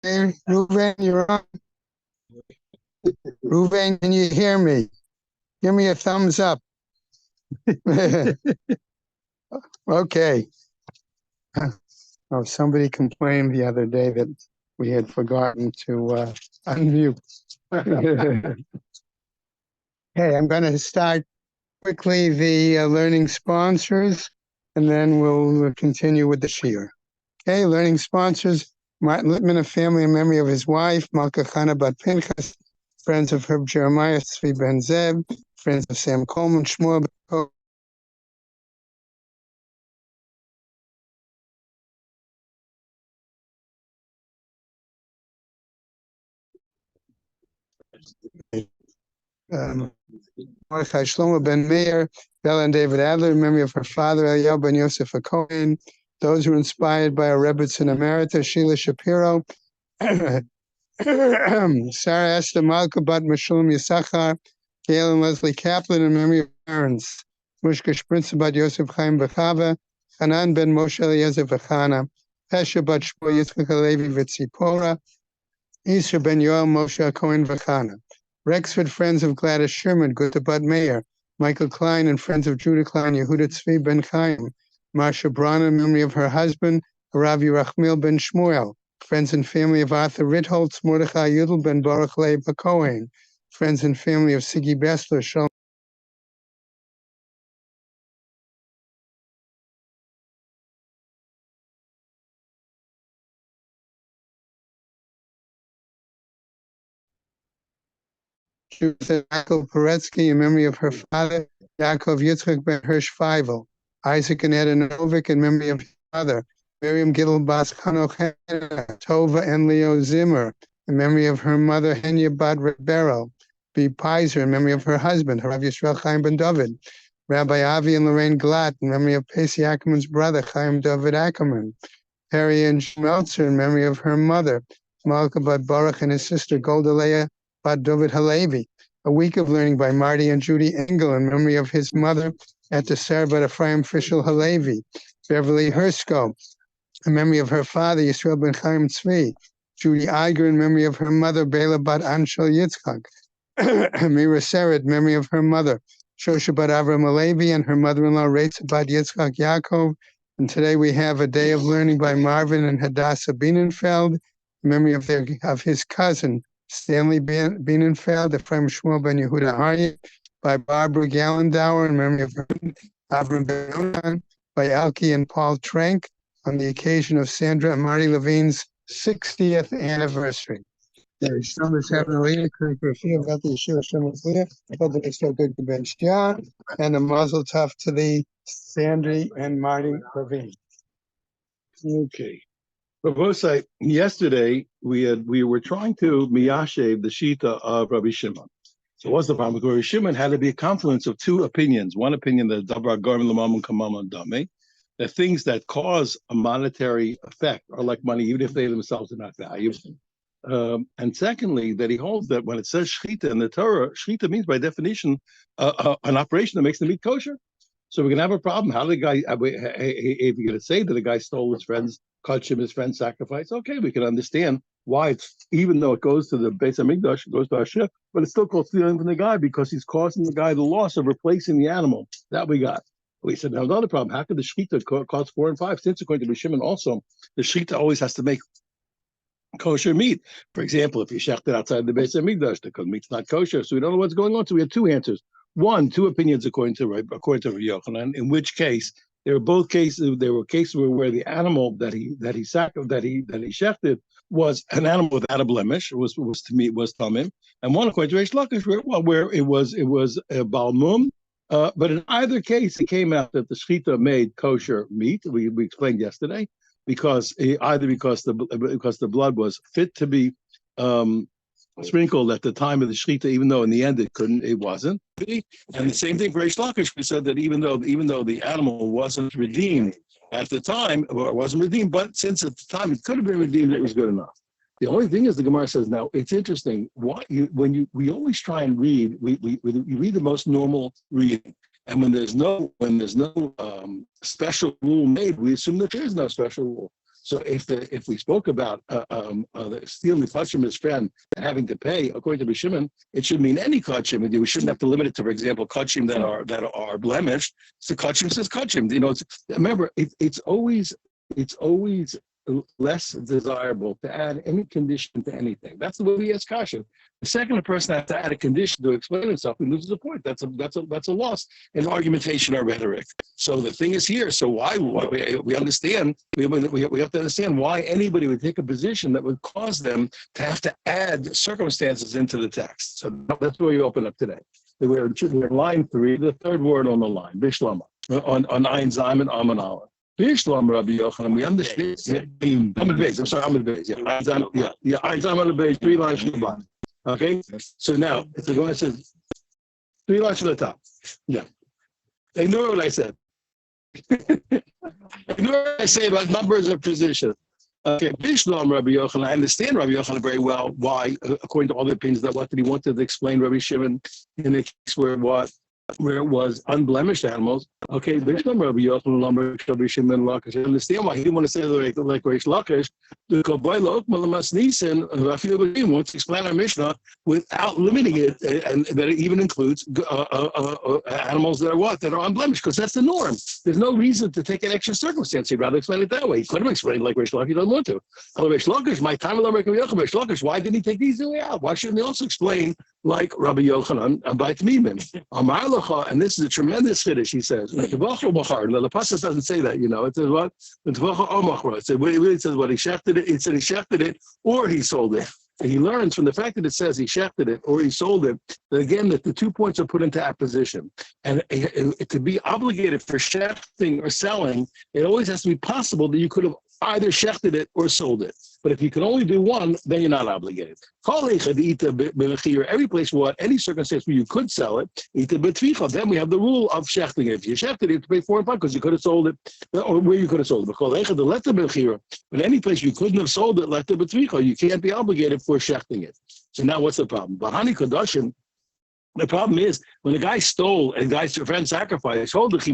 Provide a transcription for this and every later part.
Hey, Ruben, you're on. Ruben, can you hear me? Give me a thumbs up. Okay. Oh, somebody complained the other day that we had forgotten to unmute. Hey, I'm going to start quickly the learning sponsors, and then we'll continue with the shir. Okay, learning sponsors, Martin Littman, a family in memory of his wife, Malka Chana Bat Pinchas, friends of Herb Jeremiah, Tzvi Ben Zeb, friends of Sam Coleman, Shmuel Ben Mordechai Shlomo Ben Meir, Bella and David Adler, in memory of her father, Eliyahu Ben Yosef Cohen, those who were inspired by our Rebbetzin Emerita, Sheila Shapiro, Sarah Esther Malka Bat Meshulam Yisachar, Gail and Leslie Kaplan, in memory of parents, Mushka Sprinzer Bat Yosef Chaim Bechava, Hanan Ben Moshe Eliezer Vechana, Pesha Bat Shmuel Yitzchak Halevi Vitzipora, Isha Ben Yoel Moshe Cohen Vechana. Rexford Friends of Gladys Sherman, Gutta Bud Meir, Michael Klein and Friends of Judah Klein, Yehuda Tzvi Ben Chaim, Marsha Braun in memory of her husband, Rav Yerachmiel Ben Shmuel, Friends and family of Arthur Ritholtz, Mordechai Yudel Ben Baruch Leib Cohen, Friends and family of Siggy Bessler, Shalom Yaakov Peretsky in memory of her father, Yaakov Yitzchak Ben Hirsch Feivel, Isaac and Eda Novick in memory of his mother, Miriam Gittel Bas Chanoch Tova and Leo Zimmer in memory of her mother, Henya Bad Rebero, B. Pizer in memory of her husband, Harav Yisrael Chaim Ben David, Rabbi Avi and Lorraine Glatt in memory of Pesi Ackerman's brother, Chaim David Ackerman, Harry and Schmelzer in memory of her mother, Malka Bad Baruch and his sister, Golda Leah Bad David Halevi. A week of learning by Marty and Judy Engel in memory of his mother at the Sarah Bad Ephraim Fischel Halevi, Beverly Hersko in memory of her father, Yisrael Ben Chaim Tzvi, Judy Iger in memory of her mother, Bela Bad Anshel Yitzchak, Mira Sered in memory of her mother, Shosha Bad Avram Alevi and her mother-in-law, Reitza Bad Yitzchak Yaakov. And today we have a day of learning by Marvin and Hadassah Bienenfeld in memory of his cousin, Stanley Bienenfeld, Ephraim Shmuel Ben Yehuda Aryeh, by Barbara Gallendauer in memory of Avram Ben Onan, by Alki and Paul Trank on the occasion of Sandra and Marty Levine's 60th anniversary. Der Stammers having a later calligraphy about the Yeshua Shemot Leah, but the still good to Ben Shtia, and a muzzle tough to the Sandy and Marty Levine. Okay. But yesterday we were trying to miyashev the shita of Rabbi Shimon. So what's the problem? Because Rabbi Shimon had to be a confluence of two opinions. One opinion that davar garmin l'mamon kamamon dame, that things that cause a monetary effect are like money, even if they themselves are not valuable. And secondly, that he holds that when it says shchita in the Torah, shchita means by definition an operation that makes the meat kosher. So we're gonna have a problem. How the guy, if you're gonna say that the guy stole his friend's kachim, his friend's sacrifice, okay, we can understand why it's, even though it goes to the Beis Hamikdash, it goes to Hashem, but it's still called stealing from the guy because he's causing the guy the loss of replacing the animal. That we got. We said, now another problem. How could the shechita cost 4 and 5? Since according to Shimon also, the shechita always has to make kosher meat. For example, if you shecht it outside the Beis Hamikdash, the meat's not kosher. So we don't know what's going on. So we have two answers. One, two opinions according to Rabbi Yochanan. In which case, there were both cases. There were cases where the animal that he shechted was an animal without a blemish. Was tamim. And one according to Reish Lakish, where it was a balmum. But in either case, it came out that the shechita made kosher meat. We explained yesterday. Because the blood was fit to be sprinkled at the time of the shechita, even though in the end it wasn't. And the same thing for Reish Lakish. We said that even though the animal wasn't redeemed at the time, or it wasn't redeemed, but since at the time it could have been redeemed, it was good enough. The only thing is, the Gemara says, now it's interesting. We always try and read, we read the most normal reading. And when there's no special rule made, we assume that there is no special rule. So if we spoke about stealing the kachim his friend and having to pay, according to B'Shimon, it should mean any kachim. We shouldn't have to limit it to, for example, kachim that are blemished. So kachim says kachim. Remember, it's always less desirable to add any condition to anything. That's the way we ask kasha. The second a person has to add a condition to explain himself, he loses the point. That's a loss in argumentation or rhetoric. So the thing is here. So why we understand we have to understand why anybody would take a position that would cause them to have to add circumstances into the text. So that's where you open up today. We're in line 3, the third word on the line, Bishlama, on Ein Zayim and Amen Aleph. Bishlam Rabbi Yochanan, we understand. I'm at base. Yeah. Ein Zayim on the base, 3 lines from the bottom. Okay, so now if the guy says 3 lines from the top, yeah, ignore what I said. Ignore what I say about numbers of positions. Okay, Bishlam Rabbi Yochanan. I understand Rabbi Yochanan very well. Why, according to all the opinions, that what did he wanted to explain Rabbi Shimon in the case where it was unblemished animals. Okay, Bishlam Rabbi Yochanan, Rabbi Shimon Lakish. I understand why he didn't want to say like Reish Lakish. The Kabbalah Okmalamas Nisan wants to explain our Mishnah without limiting it, and that it even includes animals that are unblemished, because that's the norm. There's no reason to take an extra circumstance. He'd rather explain it that way. He could have explained like Reish Lakish. He doesn't want to. Reish Lakish, my time Reish Lakish. Why didn't he take these away out? Why shouldn't he also explain like Rabbi Yochanan by Tmimim? Amar Lacha, and this is a tremendous chiddush. He says, the pasuk doesn't say that. It says what? It really says what he shechted. It said he shechted it or he sold it. And he learns from the fact that it says he shechted it or he sold it, that again, that the 2 points are put into apposition. And to be obligated for shechting or selling, it always has to be possible that you could have either shechted it or sold it. But if you can only do one, then you're not obligated. Every place where any circumstance where you could sell it, then we have the rule of shechting it. If you shechted it, you have to pay 4 and 5 because you could have sold it, or where you could have sold it. But any place you couldn't have sold it, you can't be obligated for shechting it. So now what's the problem? The problem is when a guy stole and a guy's friend sacrificed, since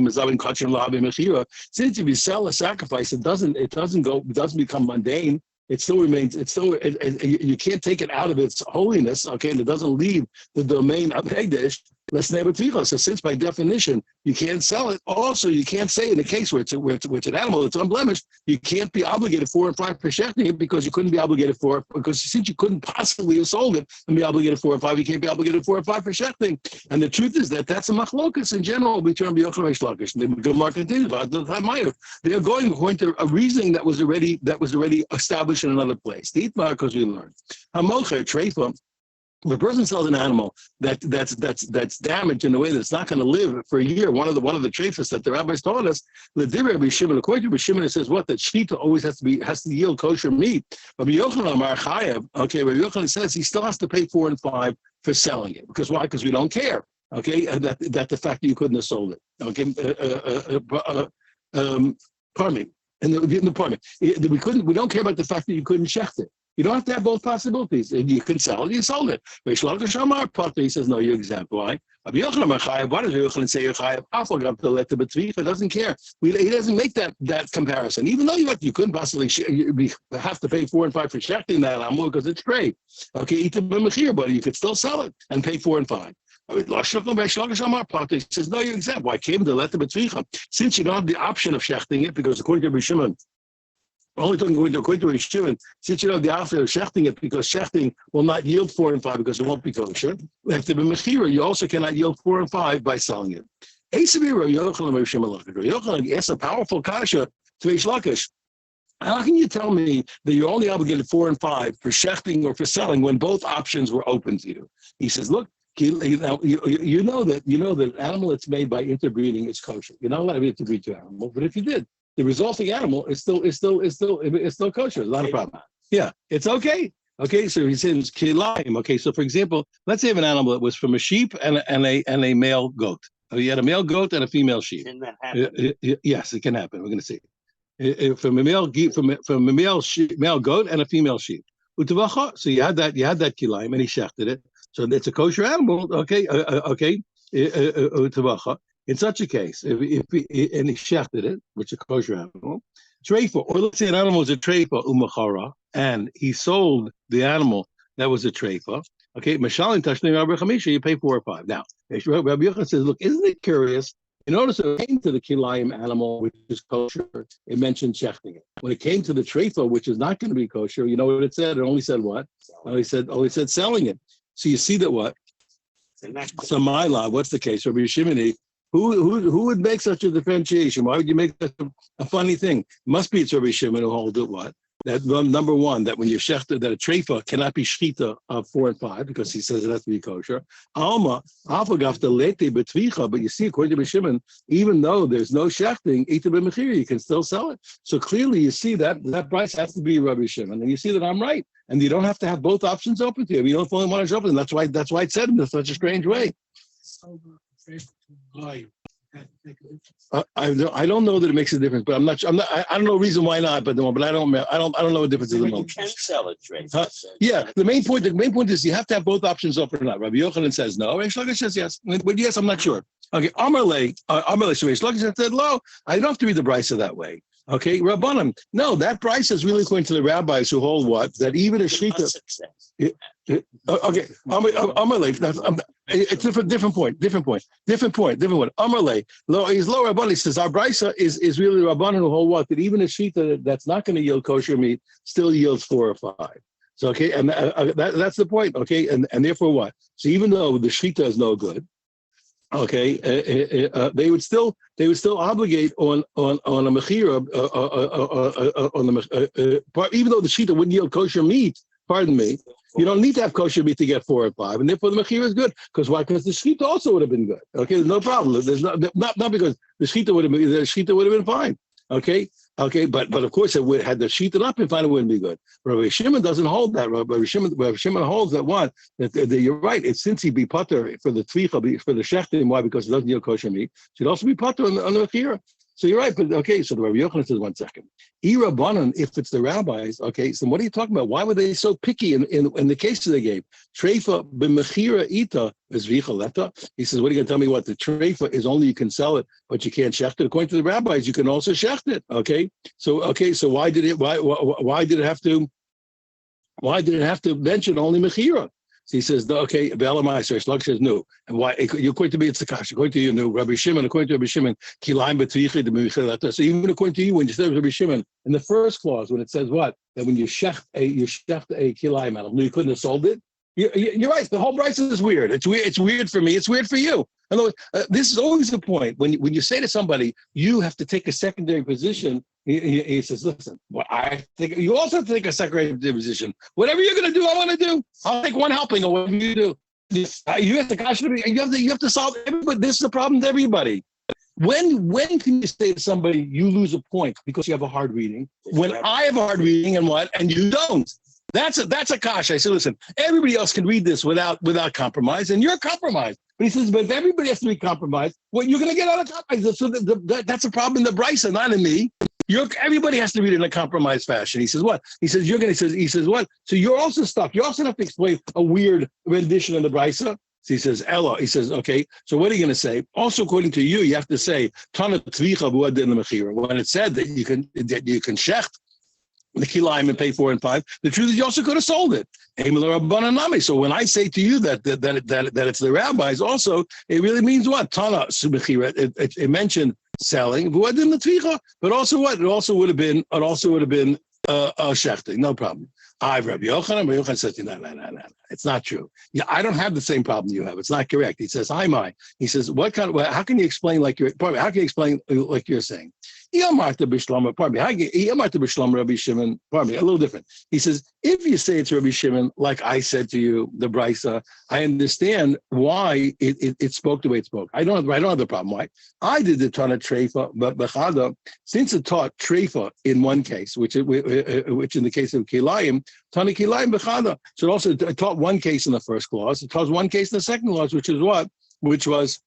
if you sell a sacrifice, it doesn't become mundane. It still remains. You can't take it out of its holiness, okay, and it doesn't leave the domain of Hegdesh. So since by definition you can't sell it, also you can't say in the case where it's an animal that's unblemished, you can't be obligated 4 and 5 for shechting it because you couldn't be obligated for it, because since you couldn't possibly have sold it and be obligated 4 and 5, you can't be obligated 4 and 5 for shechting. And the truth is that's a machlokas in general between Rabbi Yochanan and Reish Lakish. The Gemara continues about the Tamayev. They are going according to a reasoning that was already established in another place. The Itmar, because we learned Hamocher Treifa. If a person sells an animal that's damaged in a way that's not going to live for a year, one of the treifas that the rabbis taught us, the Rabbi Shimon, according to Rabbi Shimon, it says what, that shechita always has to yield kosher meat. Rabbi Yochanan Amar Chayav, okay, Rabbi Yochanan says he still has to pay 4 and 5 for selling it. Because why? Because we don't care. Okay, that the fact that you couldn't have sold it. Okay, pardon me. Pardon me. We don't care about the fact that you couldn't shecht it. You don't have to have both possibilities. You can sell it, you sold it. Reish Lakish Amar Pata, he says, no, you're exempt. Why? Rabbi Yochanan Amar Chayav, why does Rabbi Yochanan say you're Chayav? Afal to let the B'tzvicha, doesn't care. He doesn't make that comparison. Even though you couldn't possibly have to pay 4 and 5 for shechting that animal because it's straight. Okay, eat the b'mechir, but you could still sell it and pay 4 and 5. He says, no, you're exempt. Why came to let the B'tzvicha? Since you don't have the option of shechting it, because according to Rabbi Shimon, only talking according to Shimon, since you know the option of shechting it, because shechting will not yield 4 and 5 because it won't be kosher. If the b'mechira, you also cannot yield 4 and 5 by selling it. Yochanan asks a powerful kasha to Reish Lakish. How can you tell me that you're only obligated 4 and 5 for shechting or for selling when both options were open to you? He says, look, you know that animal that's made by interbreeding is kosher. You're not allowed to interbreed two animals, but if you did, the resulting animal is still kosher. It's not a problem. Yeah, it's okay. Okay, so he says kilaim. Okay, so for example, let's say you have an animal that was from a sheep and a male goat. You had a male goat and a female sheep. Can that happen? Yes, it can happen. We're going to see. From a male goat and a female sheep. So you had that kilaim and he shechted it. So it's a kosher animal. Okay. In such a case, if he shechted it, which is a kosher animal, treifa, or let's say an animal was a treifa umachara, and he sold the animal that was a treifa. Okay, Mashalin Tashlim Rabbi Chamisha, you pay 4 or 5. Now, Rabbi Yochanan says, look, isn't it curious? You notice when it came to the kilayim animal, which is kosher, it mentioned shechting it. When it came to the treifa, which is not going to be kosher, you know what it said? It only said what? Only said selling it. So you see that what? So my law, what's the case? Rabbi Shimoni, who would make such a differentiation? Why would you make such a funny thing? It must be it's Rabbi Shimon who holds it what? That number one, that when you shechta, that a treifa cannot be shchita of 4 and 5 because he says it has to be kosher. Alma, afagafta lete betvicha, but you see, according to Rabbi Shimon, even though there's no shechting, ita b'mechir, you can still sell it. So clearly, you see that price has to be Rabbi Shimon, and you see that I'm right, and you don't have to have both options open to you. You don't only want to open, that's why it said in such a strange way. I don't know that it makes a difference, but I don't know reason why not, but I don't know what difference is. You can sell it, trade. Yeah, the main point is you have to have both options open or not. Rabbi Yochanan says no. Reish Lakish says yes. But yes, I'm not sure. Okay, Amarle, so Reish Lakish said no. I don't have to read the brisa that way. Okay, Rabbanim. No, that brisa is really according to the rabbis who hold what? That even a shita. Okay, Amarle. It's a different point. Amarle, he's low Rabban. He says our brisa is really Rabban who hold what? That even a shita that's not going to yield kosher meat still yields 4 or 5. So okay, and that's the point. Okay, and therefore what? So even though the shita is no good, okay, they would still obligate on a mechira on the even though the shita wouldn't yield kosher meat. Pardon me. You don't need to have kosher meat to get 4 and 5, and therefore the mechira is good. Because why? Because the shechita also would have been good. Okay, there's no problem. There's not because the shechita would have been fine. Okay, but of course, had the shechita not been fine, it wouldn't be good. Rabbi Shimon doesn't hold that. Rabbi Shimon holds that what? That you're right. It's since he be potter for the tvicha, for the shechtim. Why? Because it doesn't yield kosher meat. Should also be potter on the mechira. So you're right, but okay. So the Rabbi Yochanan says 1 second. Rabbanan, if it's the rabbis, okay. So what are you talking about? Why were they so picky in the cases they gave? Treifa b'mechira ita is vichaleta. He says, what are you going to tell me? What the treifa is only you can sell it, but you can't shecht it. According to the rabbis, you can also shecht it. Okay. So why did it have to mention only mechira? So he says, okay, Be'elamai, so Shlug says, no. And why? According to me, it's the kash. According to you, no. Rabbi Shimon, according to Rabbi Shimon, kilayim b'tvichi d'mechilata. So even according to you, when you say Rabbi Shimon, in the first clause, when it says what? That when you shecht a kilayim animal, you couldn't have sold it? You're right. The whole price is weird. It's weird. It's weird for me. It's weird for you. In other words, this is always the point. When you say to somebody, you have to take a secondary position, he says, listen, well, I think you also have to take a secondary position. Whatever you're going to do, I want to do. I'll take one helping of whatever you do. You have to solve everybody. This is a problem to everybody. When can you say to somebody, you lose a point because you have a hard reading? When I have a hard reading and you don't. That's a kash. I said, listen, everybody else can read this without compromise, and you're compromised. But he says, but if everybody has to be compromised, what you're going to get out of compromise? So that's a problem in the brisa, not in me. Everybody has to read it in a compromised fashion. He says what? He says he says what? So you're also stuck. You also have to explain a weird rendition of the brisa. So he says, Ella. He says, okay. So what are you going to say? Also, according to you, you have to say Tana Tzvicha Buad in the Mechira. When it said that you can shecht the kilayim and pay 4 and 5. The truth is, you also could have sold it. So when I say to you that it's the rabbis, also it really means what? Tana Subechira. It mentioned selling, but also what? It also would have been shechting. No problem. Rabbi Yochanan says, no. It's not true. Yeah, I don't have the same problem you have. It's not correct. He says, He says, how can you explain like you're saying? Rabbi Shimon, a little different. He says, if you say it's Rabbi Shimon, like I said to you, the brisa, I understand why it spoke the way it spoke. I don't have the problem. Why? I did the Tana Treifa, but Bechada, since it taught Treifa in one case, which in the case of Kilayim, Tana Kilayim Bechada. So it also taught one case in the first clause. It taught one case in the second clause, which is what? Which was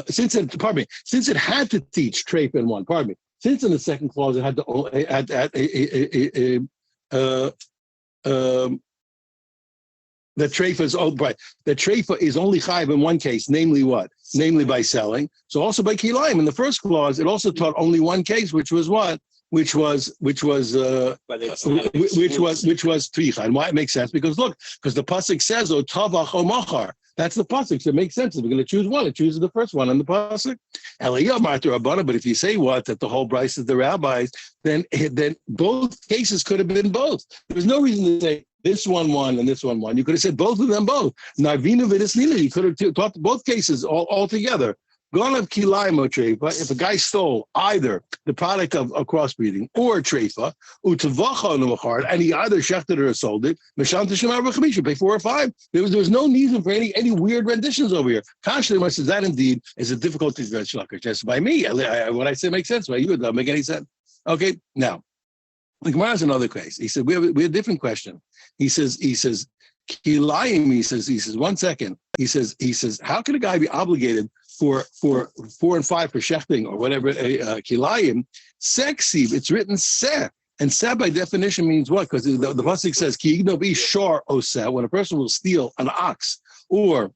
since it had to teach treifa in one, since in the second clause it had to the treifa is the treifa is only chayiv in one case, namely what? namely by selling. So also by kilayim. In the first clause, it also taught only one case, which was what? Which was tricha. And why it makes sense? Because look, because the pasuk says, "O tavach o machar." That's the pasuk. So it makes sense. If we're going to choose one, it chooses the first one on the pasuk. But if you say what that the whole Bryce is the rabbis, then both cases could have been both. There's no reason to say this one and this one. You could have said both of them both. Narvina v'disnila. You could have taught both cases all together. But if a guy stole either the product of crossbreeding or treifa, and he either shechted or sold it, you should pay 4 or 5. There was no reason for any weird renditions over here. Kashler says that indeed is a difficulty just by me. What I say makes sense. By you, it doesn't make any sense. Okay, now the Gemara has another case. He said we have a different question. He says. Kilayim, he says, 1 second. He says, how can a guy be obligated for 4 and 5 for shechting or whatever, kilayim? Sexy, it's written se. And se by definition means what? Because the pasuk says, ki yigno bi shor oseh, when a person will steal an ox or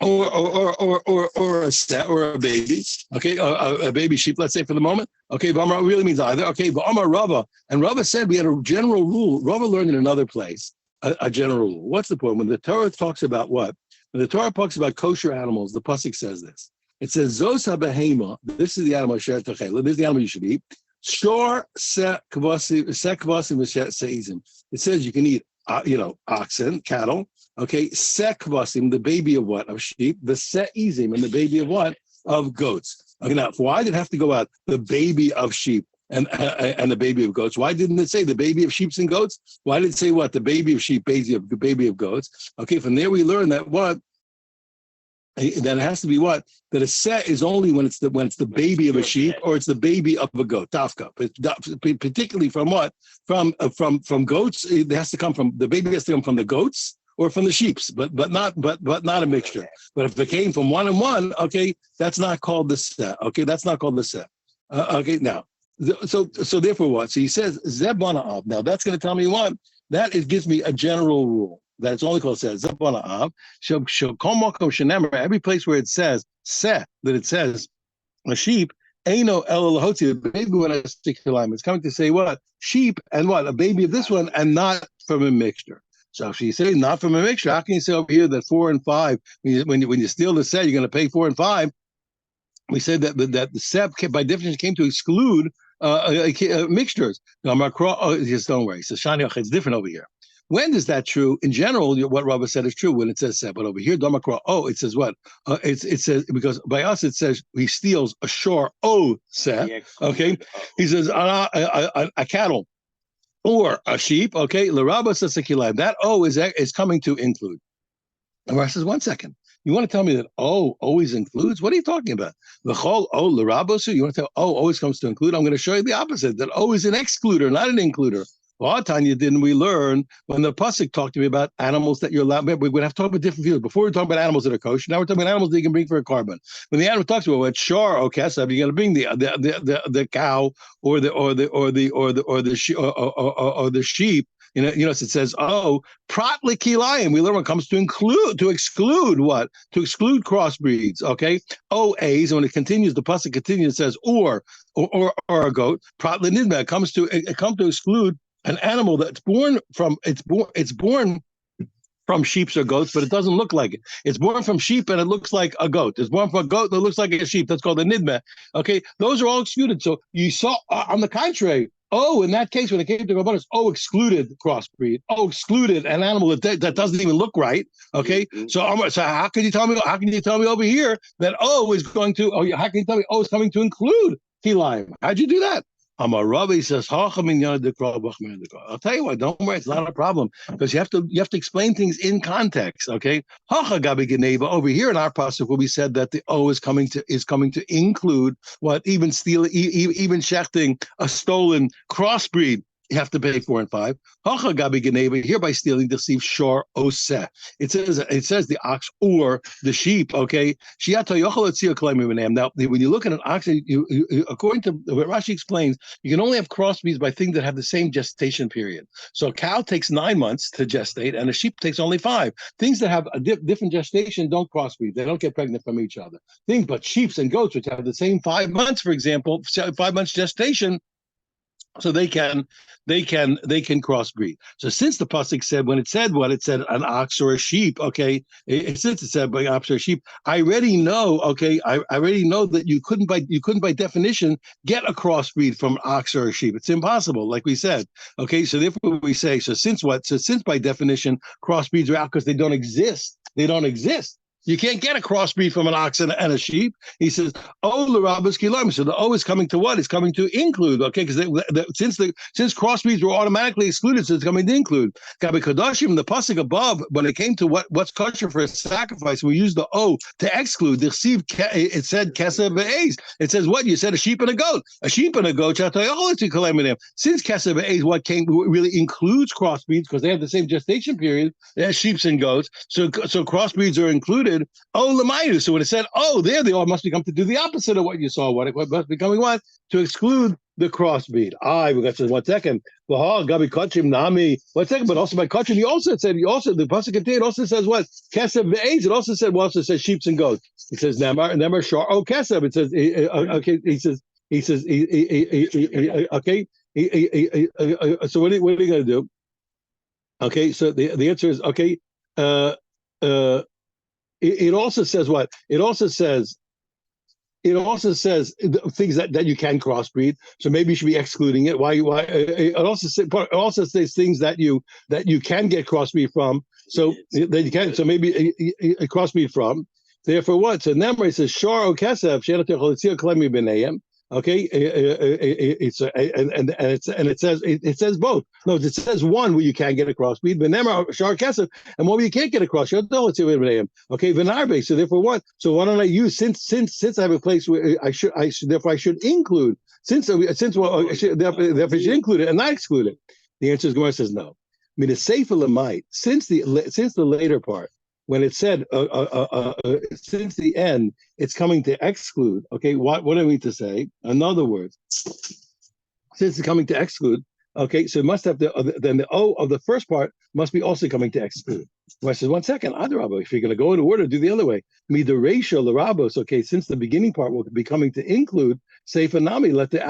a set or a baby, okay, a baby sheep, let's say for the moment. Okay, Bamar really means either. Okay, but Amar Rava, and Rava said we had a general rule. Rava learned in another place. A general rule. What's the point? When the Torah talks about what? When the Torah talks about kosher animals, the pasuk says this. It says, Zos ha-behema, this is the animal, this is the animal you should eat. Shor se kvasim seizim. It says you can eat, oxen, cattle. Okay, se kvasim, the baby of what? Of sheep. The seizim, and the baby of what? Of goats. Okay, now, why did it have to go out? The baby of sheep. And the baby of goats. Why didn't it say the baby of sheep and goats? Why did it say what? The baby of sheep, baby of goats. Okay, from there we learn that what? That it has to be what? That a set is only when it's the baby of a sheep or it's the baby of a goat. Tafka, particularly from what? From goats. It has to come from the baby has to come from the goats or from the sheep's, but not a mixture. But if it came from one and one, okay, that's not called the set. Okay, that's not called the set. Okay, now. So therefore what? So he says Zebana Av. Now that's going to tell me what? That gives me a general rule that it's only called says Zebana Av. Every place where it says se, that it says a sheep, Eino El Lahoti, the baby when I stick to line. It's coming to say what? Sheep and what? A baby of this one and not from a mixture. So if you say not from a mixture, how can you say over here that 4 and 5, when you steal the set, you're going to pay 4 and 5? We said that the set by definition came to exclude mixtures. Just don't worry. So Shani, it's different over here. When is that true? In general, what Rabbi said is true when it says set, but over here, Damakra, it says what? It says, because by us it says he steals a shore set. Okay, he says a cattle or a sheep. Okay, L'Rabba says that is coming to include. And Rabbi says 1 second. You want to tell me that always includes? What are you talking about? The whole l'rabosu. You want to tell always comes to include? I'm going to show you the opposite. That is an excluder, not an includer. Well, Tanya, didn't we learn when the pasuk talked to me about animals that you're allowed? We're going to have to talk about different views. Before we were talking about animals that are kosher. Now we're talking about animals that you can bring for a carbon. When the animal talks about what shor kesef, you're going to bring the cow or the sheep. It says, pratli kilayim. We learn when it comes to exclude what? To exclude crossbreeds, okay? A's, and when it continues, the pasuk continues, it says, or a goat. Pratli nidma, it comes to exclude an animal that's born from sheep or goats, but it doesn't look like it. It's born from sheep and it looks like a goat. It's born from a goat that looks like a sheep. That's called a nidma. Okay, those are all excluded. So you saw, on the contrary, in that case, when it came to Rabbanos, excluded crossbreed. Excluded an animal that doesn't even look right. Okay, so how can you tell me? How can you tell me over here that is going to? How can you tell me is coming to include kilayim? How'd you do that? Amar Rabbi says, I'll tell you what, don't worry, it's not a problem because you have to explain things in context. Okay, over here in our pasuk, where we said that the is coming to include what? Even shechting a stolen crossbreed you have to pay 4 and 5. Hacha gabi geneva, hereby stealing, deceive, shor, oseh. It says the ox or the sheep, okay? Shiata yochel etzir kalemim b'neim. Now, when you look at an ox, according to what Rashi explains, you can only have crossbreeds by things that have the same gestation period. So a cow takes 9 months to gestate, and a sheep takes only 5. Things that have a different gestation don't crossbreed. They don't get pregnant from each other. But sheep and goats, which have the same 5 months, for example, 5 months gestation, so they can crossbreed. So since the pasuk said, when it said an ox or a sheep, okay, since it said by ox or a sheep, I already know, okay, I already know that you couldn't by definition get a crossbreed from an ox or a sheep. It's impossible, like we said. Okay, so therefore we say, since by definition crossbreeds are out because they don't exist. You can't get a crossbreed from an ox and a sheep. He says, "Oh, l'rabos kiloim." So the O is coming to what? It's coming to include. Okay, because since crossbreeds were automatically excluded, so it's coming to include. Gabi Kadashim, the pasuk above, when it came to what's kosher for a sacrifice, we used the O to exclude. It said kesef be'ez. It says what? You said a sheep and a goat. A sheep and a goat. Since kesef be'ez, what really includes crossbreeds because they have the same gestation period as sheep and goats. So crossbreeds are included. Oh, Lamayu. So when it said, oh, there they all must become to do the opposite of what you saw. What must becoming what? To exclude the crossbreed. We got just 1 second. Gabi Kachim Nami. 1 second, but also by Kachim, the pasuk contained also says what? Kesef be'ez. It also says sheep and goats. It says Nemar Shar. Oh, Kesef. It says okay. He says okay. So what are you going to do? Okay, so the answer is okay. It also says what? It also says things that you can crossbreed. So maybe you should be excluding it. Why? It also says things that you can get crossbreed from. So that you can. So maybe a crossbreed from. Therefore, what? So Nemar says shor o kesef she'enot yochel etzir kalemi b'neihem. Okay, it says both. No, it says one where you can get a crossbreed, but never shar kesef, and one where you can't get a cross. Okay, venarbe. So therefore, what? So why don't I use since I have a place where I should include therefore I should include it and not exclude it. The answer is Gemara says no. I mean the sefer lemait since the later part. When it said since the end, it's coming to exclude. Okay, what do I mean to say? In other words, since it's coming to exclude, okay, so it must have then the O of the first part must be also coming to exclude. I says 1 second, Adarabba, if you're going to go in order, do the other way. Me the ratio l'rabos. Okay, since the beginning part will be coming to include, say for nami, let the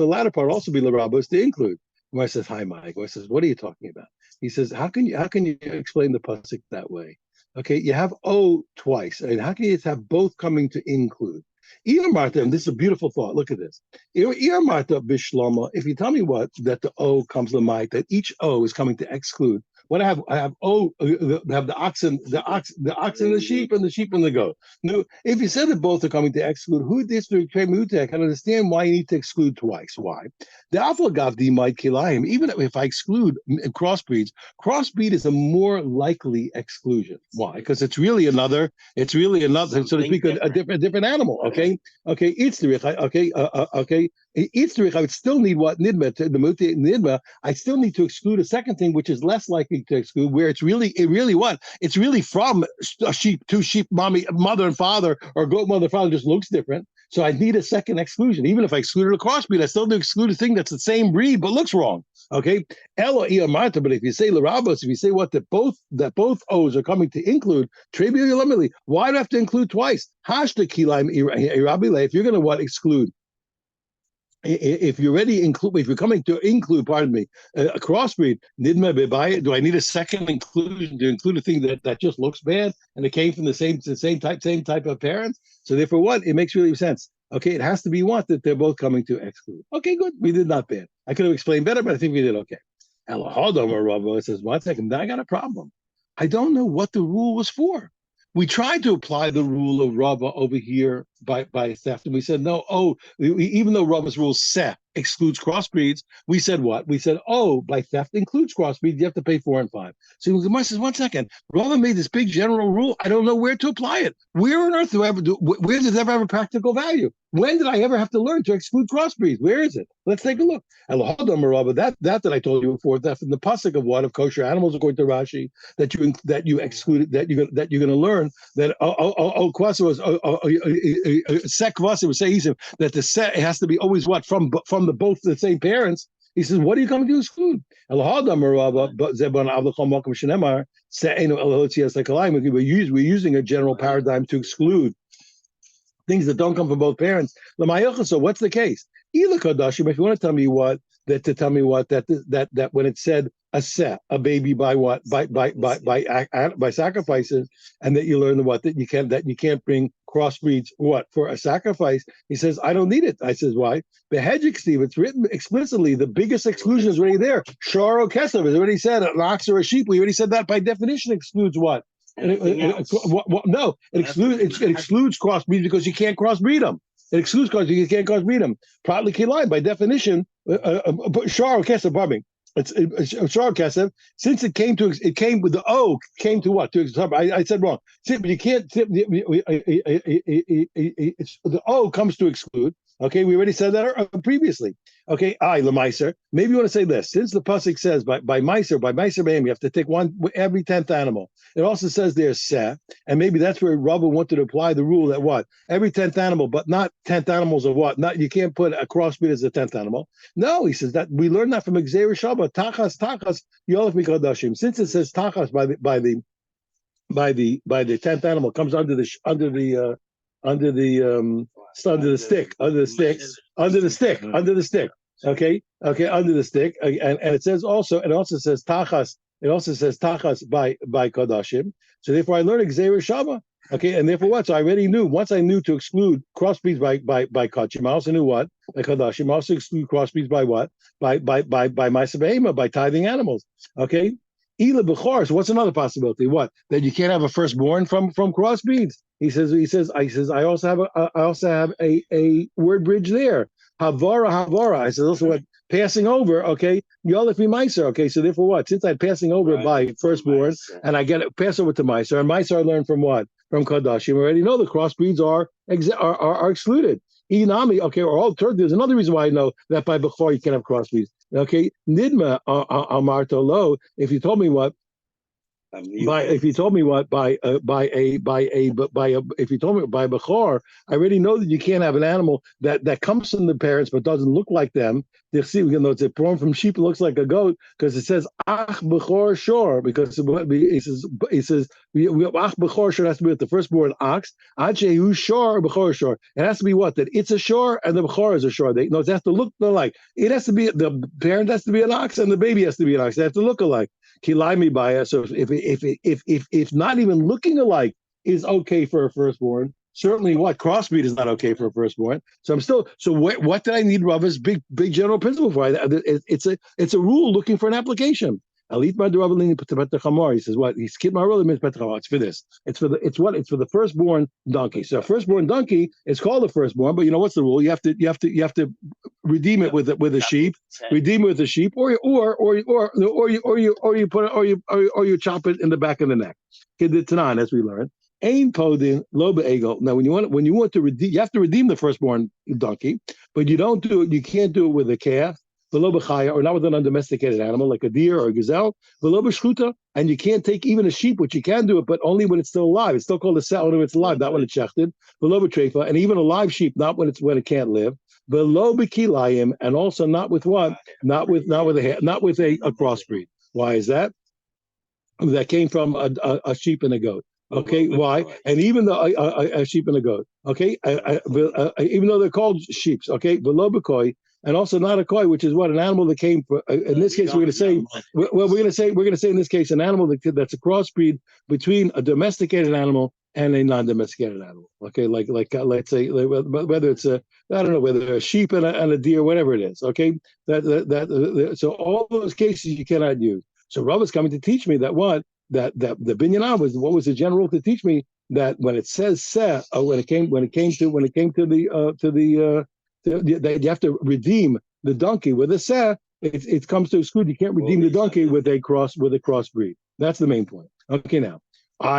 latter part also be l'rabos to include. Where says, hi, Mike. Where says, what are you talking about? He says, how can you explain the pasuk that way? Okay, you have O twice. I mean, how can you have both coming to include? Martha, and this is a beautiful thought. Look at this. Martha bishlama. If you tell me that the O comes to mind, that each O is coming to exclude. What I have O, I have the ox and the sheep and the goat. No, if you said that both are coming to exclude, who this to I can understand why you need to exclude twice. Why? The aflagavdi might kilayim. Even if I exclude crossbreed is a more likely exclusion. Why? Because it's really another, so to speak, a different animal. Okay. I would still need what nidma. I still need to exclude a second thing, which is less likely to exclude, where it's really from a sheep, two sheep, mother and father, or goat mother and father, just looks different. So I need a second exclusion. Even if I excluded a crossbreed, I still have to exclude a thing that's the same breed but looks wrong. Okay, Elo Marta. But if you say Larabos, if you say that both O's are coming to include, why do I have to include twice? Hashta kilaim irabile. If you're going to exclude. If you're coming to include, a crossbreed, do I need a second inclusion to include a thing that just looks bad and it came from the same type of parents? So therefore, what? It makes really sense. Okay, it has to be that they're both coming to exclude. Okay, good. We did not bad. I could have explained better, but I think we did okay. Elahadam says, 1 second, I got a problem. I don't know what the rule was for. We tried to apply the rule of Rava over here by theft, and we said no. Oh, even though Rava's rule set excludes crossbreeds, we said what? We said, oh, by theft includes crossbreeds, you have to pay 4 and 5. So the Gemara says, 1 second, Rava made this big general rule. I don't know where to apply it. Where on earth where does it ever have a practical value? When did I ever have to learn to exclude crossbreeds? Where is it? Let's take a look. That I told you before, that from the pasuk of what of kosher animals, according to Rashi, that you excluded, that you're going to learn that kwasa was sek kwasa was say that the set, it has to be always what from the both the same parents. He says, what are you coming to exclude? We're using a general paradigm to exclude things that don't come from both parents. So what's the case? If you want to tell me what that when it said a baby by what by sacrifices, and that you learn that you can't bring crossbreeds what for a sacrifice. He says, I don't need it. I says, why? Behedjik, Steve, it's written explicitly. The biggest exclusion is already there. Sharo Kesef is already said an ox or a sheep. We already said that by definition excludes what? No, it excludes crossbreeds because you can't crossbreed them. It excludes crossbreeds, you can't crossbreed them. Probably kilayim by definition. Sharo Kesef, pardon me. It's Shar Kesef. Since it came with the O, came to what? I said wrong. But you can't. The O comes to exclude. Okay, we already said that previously. Okay, Lemaiser. Maybe you want to say this. Since the pasuk says by Meiser Behem, you have to take one every 10th animal. It also says there's Seh, and maybe that's where Rabba wanted to apply the rule that what every 10th animal, but not 10th animals of what? Not you can't put a crossbreed as a 10th animal. No, he says that we learned that from Xer Shabbat. Tachas Yolef Mikadashim. Since it says Tachas by the 10th animal comes under the stick. Okay, under the stick, and it says also, says Tachas. It also says Tachas by Kadashim. So therefore, I learned Xer Shabbat. Okay, and therefore what? So I already knew. Once I knew to exclude crossbreeds by Kachim, I also knew what by Kadashim. I also exclude crossbreeds by what by Ma'aseh Behema, by tithing animals. Okay, Ela Bechor. So what's another possibility? What? That you can't have a firstborn from crossbreeds. He says. I also have a word bridge there. Havara. I said also what passing over. Okay, Yolef Meiser. Okay, so therefore what? Since I'm passing over by firstborn, and I get it pass over to Meiser, and Meiser I learned from what? From Kadashim. We already know the crossbreeds are excluded. Inami. Okay, or all third. There's another reason why I know that by Bechor you can't have crossbreeds. Okay, Nidma Amarto Lo. If you told me what. If you told me by Bechor, I already know that you can't have an animal that comes from the parents but doesn't look like them. They see, even though it's born from sheep, it looks like a goat because it says Ach Bechor Shor, because it says Ach Bechor Shor has to be with the firstborn ox. Achehu Shor Bechor Shor. It has to be what? That it's a shor and the Bechor is a shor. It has to look alike. It has to be the parent has to be an ox and the baby has to be an ox. They have to look alike. Kilai baya. So if not even looking alike is okay for a firstborn, certainly what crossbreed is not okay for a firstborn. So I'm still. So what did I need Rava's big general principle for? It's a rule looking for an application. He says what? He skipped my rule. It's for this. It's for the firstborn donkey. So a firstborn donkey is called a firstborn, but you know what's the rule? You have to redeem it with a sheep. Redeem it with a sheep, or you chop it in the back of the neck. Tanan, as we learned. Ain podin lo be'egel. Now, when you want to redeem, you have to redeem the firstborn donkey, but you don't do it. You can't do it with a calf, v'lo b'chaya, or not with an undomesticated animal like a deer or a gazelle, v'lo b'shchuta, and you can't take even a sheep, which you can do it, but only when it's still alive. It's still called a sell when it's alive, not when it's shechted. V'lo b'treifa, and even a live sheep, not when it can't live. V'lo b'kilayim, and also not with what? Not with a crossbreed. Why is that? That came from a sheep and a goat. Okay, why? And even though a sheep and a goat, okay, even though they're called sheeps, okay, below koi, and also not a koi, which is what an animal that came. In this case, we're going to say, we're going to say in this case an animal that's a crossbreed between a domesticated animal and a non-domesticated animal. Okay, like let's say whether it's I don't know whether a sheep and a deer, whatever it is. Okay, so all those cases you cannot use. So Rav is coming to teach me that what. That the binyan was what was the general rule to teach me that when it says seh, when it came to that you have to redeem the donkey with a seh, it comes to exclude. You can't redeem the donkey with a crossbreed. That's the main point. Okay, now what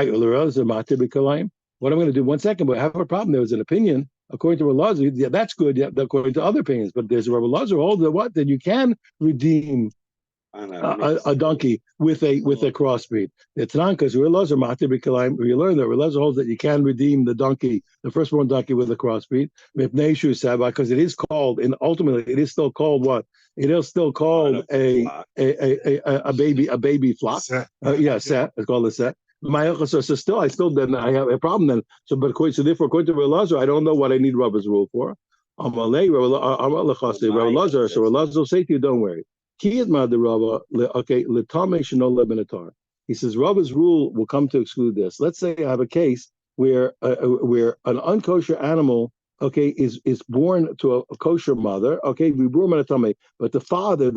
I'm going to do 1 second, but I have a problem. There was an opinion according to Rabbi Lazar. Yeah, that's good. Yeah, according to other opinions, but there's Rabbi Lazar holds that what that you can redeem a donkey with a crossbreed. It's not because we learn that Relazar holds that you can redeem the donkey, the firstborn donkey with a crossbreed, because it is called, and ultimately it is still called what? It is still called a baby flock. Yeah, set. It's called a set. So still, I have a problem then. So therefore, according to Relazar, I don't know what I need Rabba's rule for. Rabbi Lazar, so Relazar will say to you, don't worry. He says Rabba's rule will come to exclude this. Let's say I have a case where an unkosher animal, is born to a kosher mother, we brought him tummy, but the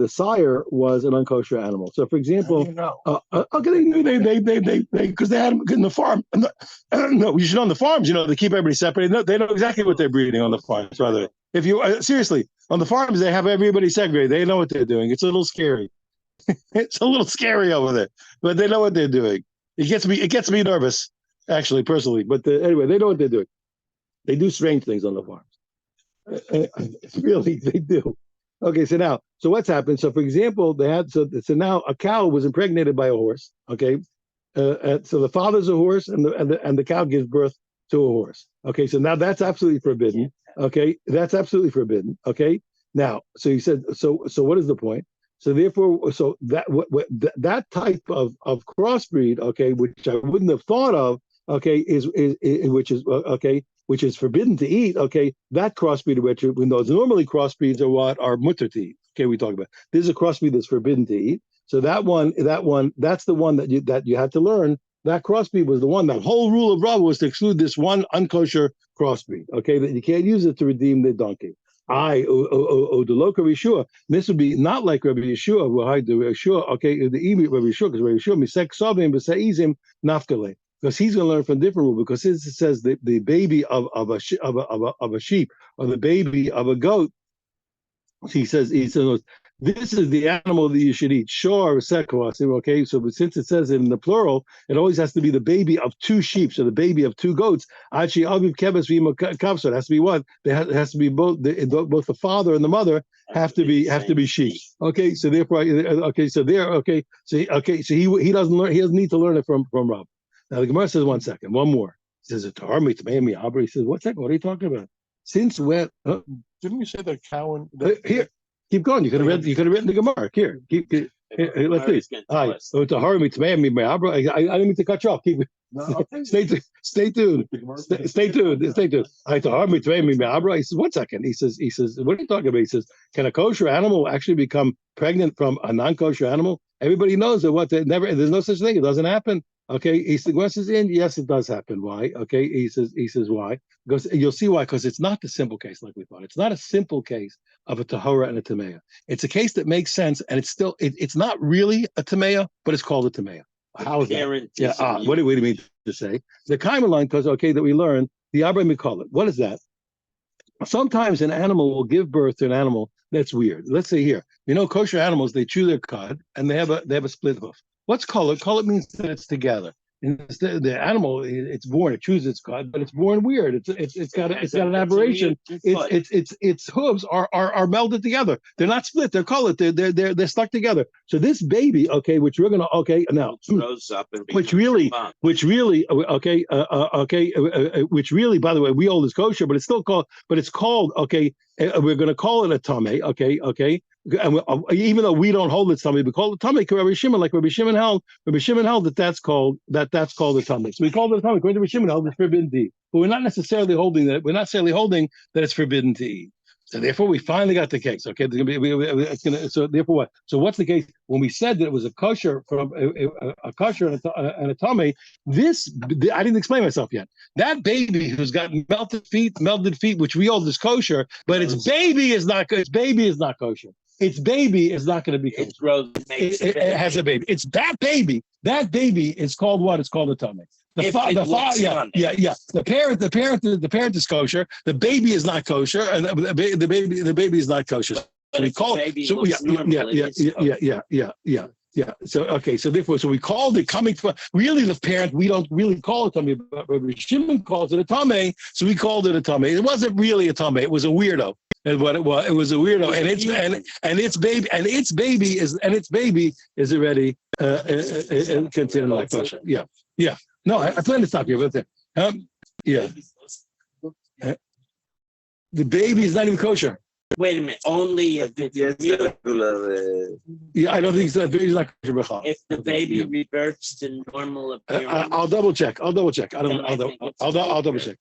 sire was an unkosher animal. So, for example, because they had him in the farm. No, you should know on the farms, they keep everybody separated. They know exactly what they're breeding on the farms. Rather, if you seriously on the farms, they have everybody segregated. They know what they're doing. It's a little scary. It's a little scary over there, but they know what they're doing. It gets me nervous, actually, personally. But anyway, they know what they're doing. They do strange things on the farms. Really, they do. Okay, so what's happened? So, for example, so now a cow was impregnated by a horse. Okay, so the father's a horse, and the cow gives birth to a horse. Okay, so now that's absolutely forbidden. Okay, that's absolutely forbidden. Okay, now, so you said, so what is the point? So therefore, so that type of crossbreed, which I wouldn't have thought of, which is forbidden to eat, that crossbreed, which we know normally crossbreeds are mutter to eat. Okay, we talk about. This is a crossbreed that's forbidden to eat. So that's the one that you had to learn. That crossbreed was the one. That whole rule of Rav was to exclude this one unkosher crossbreed. That you can't use it to redeem the donkey. The local Yeshua. This would be not like Rabbi Yeshua. The Emi Rabbi Yeshua, because Rabbi Yeshua misek savim b'seizim nafkale. Because he's going to learn from different rule. Because it says the baby of a sheep or the baby of a goat. He says this is the animal that you should eat. Sure, okay. So since it says it in the plural, it always has to be the baby of two sheep, so the baby of two goats. Actually, it has to be what? It has to be both the father and the mother have to be sheep. Okay, so therefore, so he doesn't learn. He doesn't need to learn it from Rob. Now the Gemara says one more. He says He says, what second? What are you talking about? Since when? Didn't you say that cow and here? Keep going. You could have written the Gemara. Here, let's see. I didn't mean to cut you off. Stay tuned. Stay tuned. He says, 1 second. He says, what are you talking about? He says, can a kosher animal actually become pregnant from a non-kosher animal? Everybody knows that there's no such thing. It doesn't happen. Okay, he says, yes, it does happen. Why? Okay, he says, why? Because you'll see why. Because it's not the simple case like we thought. It's not a simple case of a tahora and a tamea. It's a case that makes sense, and it's not really a tamea, but it's called a tamea. How is that? Yeah. What do you mean to say? The kaima line, because that we learn the abra mikol. What is that? Sometimes an animal will give birth to an animal that's weird. Let's say here, kosher animals, they chew their cud and they have a split hoof. What's color? Color means that it's together. The animal, it's born, it chews its cud, but it's born weird. It's got an aberration. Its hooves are melded together. They're not split. They're colored. They're stuck together. So this baby, which we're gonna now, which really, by the way, we hold is kosher, but it's still called. But it's called we're gonna call it a tame. And even though we don't hold it tummy, we call it tummy. Rabbi Shimon, like Rabbi Shimon held that's called a tummy. So we call it a tummy. According to Rabbi Shimon, held it's forbidden to eat, but we're not necessarily holding that. We're not necessarily holding that it's forbidden to eat. So therefore, we finally got the case. Okay, so therefore, what? So what's the case? When we said that it was a kosher from a kosher and a tummy, I didn't explain myself yet. That baby who's got melted feet, which we hold as kosher, but its baby is not kosher. Its baby is not going to be kosher. It has a baby. It's that baby. That baby is called what? It's called a tummy. If it looks funny. The parent is kosher. The baby is not kosher, and the baby is not kosher. So we call it. So yeah. So okay. So therefore, so we called it coming from really the parent. We don't really call it tummy, but Rabbi Shimon calls it a tummy. So we called it a tummy. It wasn't really a tummy. It was a weirdo. And what it was a weirdo, and its baby is already considered like kosher. Yeah. No, I plan to stop here, but yeah. The baby is not even kosher. Wait a minute. Only if it's Yeah, I don't think so. The baby's not kosher. if the baby reverts to normal appearance. I'll double check. I'll double check. I'll double check.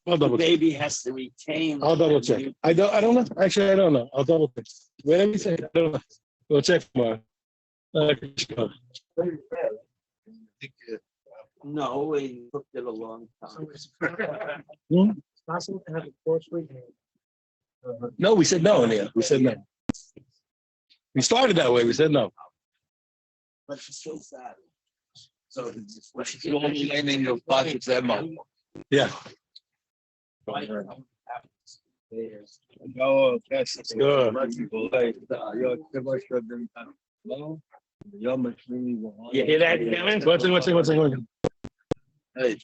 The baby has to retain. I'll double check. I don't know. Actually, I don't know. I'll double check. Wait, let me say. I don't know. We'll check tomorrow. No, we cooked it a long time. Possible to have a course with No, we said no in the end. We said no. We started that way. We said no. But she's still sad. So Yeah. You hear that, Kevin? One second. Hey.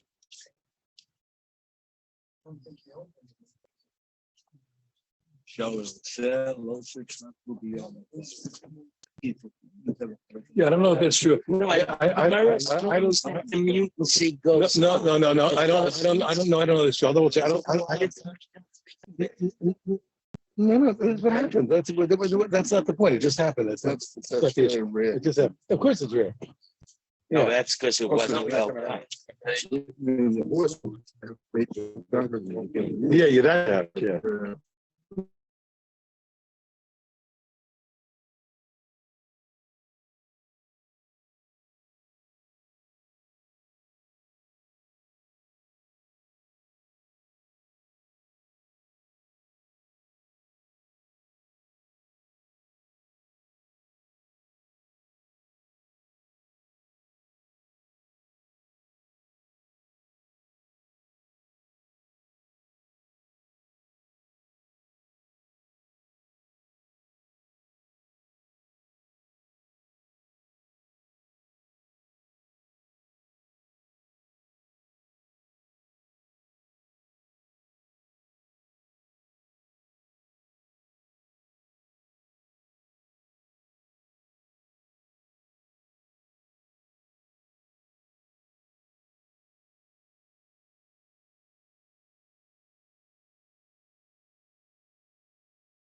Yeah, I don't know if that's true. No, I don't. The mutancy goes. No. I don't know. This. I'll double check. No. That's what happened. That's not the point. It just happened. That's the issue. rare. It just happened. Of course, it's rare. No, that's because it wasn't well done. Yeah, that happened. Yeah.